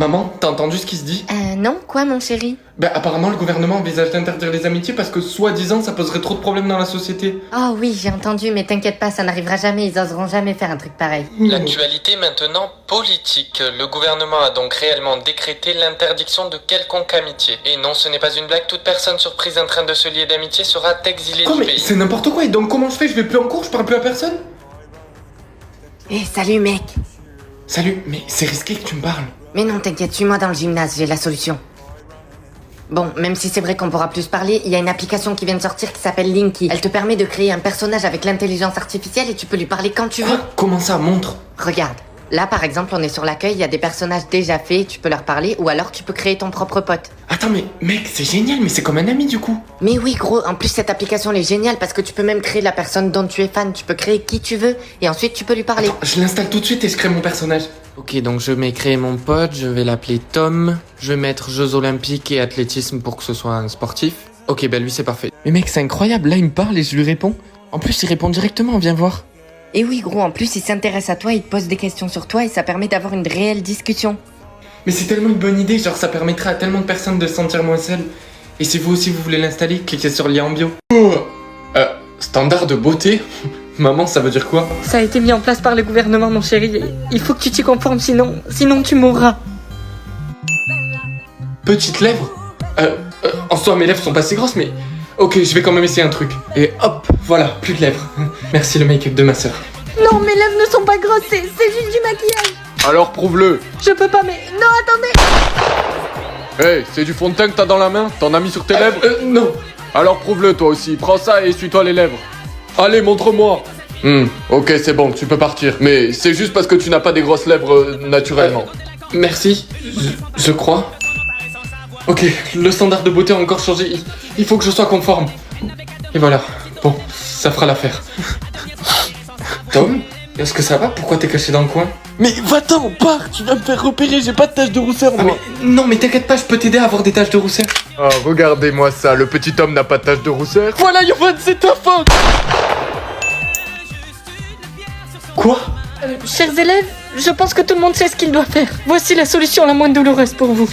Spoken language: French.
Maman, t'as entendu ce qui se dit? Non, quoi mon chéri? Ben apparemment le gouvernement envisage d'interdire les amitiés parce que soi-disant ça poserait trop de problèmes dans la société. Oh oui, j'ai entendu, mais t'inquiète pas, ça n'arrivera jamais, ils oseront jamais faire un truc pareil. L'actualité maintenant politique. Le gouvernement a donc réellement décrété l'interdiction de quelconque amitié. Et non, ce n'est pas une blague, toute personne surprise en train de se lier d'amitié sera exilée Quoi du mais pays. c'est n'importe quoi et donc comment je fais? Je vais plus en cours, je parle plus à personne? Salut mec! Salut, mais c'est risqué que tu me parles. Mais non, t'inquiète, suis-moi dans le gymnase, j'ai la solution. Bon, même si c'est vrai qu'on pourra plus parler, il y a une application qui vient de sortir qui s'appelle Linky. Elle te permet de créer un personnage avec l'intelligence artificielle et tu peux lui parler quand tu veux. Ah, comment ça? Montre. Regarde, là par exemple on est sur l'accueil, il y a des personnages déjà faits, tu peux leur parler ou alors tu peux créer ton propre pote. Attends mais mec, c'est génial, mais c'est comme un ami du coup. Mais oui gros, en plus cette application elle est géniale parce que tu peux même créer la personne dont tu es fan, tu peux créer qui tu veux et ensuite tu peux lui parler. Attends, je l'installe tout de suite et je crée mon personnage. Ok, donc je vais créer mon pote, je vais l'appeler Tom. Je vais mettre Jeux Olympiques et athlétisme pour que ce soit un sportif. Ok, bah lui c'est parfait. Mais mec, c'est incroyable, là il me parle et je lui réponds. En plus il répond directement, viens voir. Et oui gros, en plus il s'intéresse à toi, il te pose des questions sur toi et ça permet d'avoir une réelle discussion. Mais c'est tellement une bonne idée, genre ça permettrait à tellement de personnes de se sentir moins seules. Et si vous aussi vous voulez l'installer, cliquez sur le lien en bio. Standard de beauté? Maman, ça veut dire quoi? Ça a été mis en place par le gouvernement mon chéri, il faut que tu t'y conformes sinon tu mourras. Petites lèvres? En soi mes lèvres sont pas si grosses mais... Ok, je vais quand même essayer un truc. Et hop, voilà, plus de lèvres. Merci le make-up de ma sœur. Non, mes lèvres ne sont pas grosses, c'est juste du maquillage. Alors prouve-le. Je peux pas, mais... Non, attendez. Hey, c'est du fond de teint que t'as dans la main? T'en as mis sur tes lèvres? Non. Alors prouve-le toi aussi. Prends ça et essuie-toi les lèvres. Allez, montre-moi. Ok, c'est bon, tu peux partir. Mais c'est juste parce que tu n'as pas des grosses lèvres naturellement. Merci, je crois. Ok, le standard de beauté a encore changé. Il faut que je sois conforme. Et voilà. Bon, ça fera l'affaire. Tom, est-ce que ça va? Pourquoi t'es caché dans le coin? Mais va-t'en, pars. Tu vas me faire repérer. J'ai pas de tache de rousseur, Ah, moi. non, mais t'inquiète pas, je peux t'aider à avoir des taches de rousseur. Oh, regardez-moi ça. Le petit homme n'a pas de tache de rousseur. Voilà, Yovan, c'est ta faute. Quoi? Chers élèves, je pense que tout le monde sait ce qu'il doit faire. Voici la solution la moins douloureuse pour vous.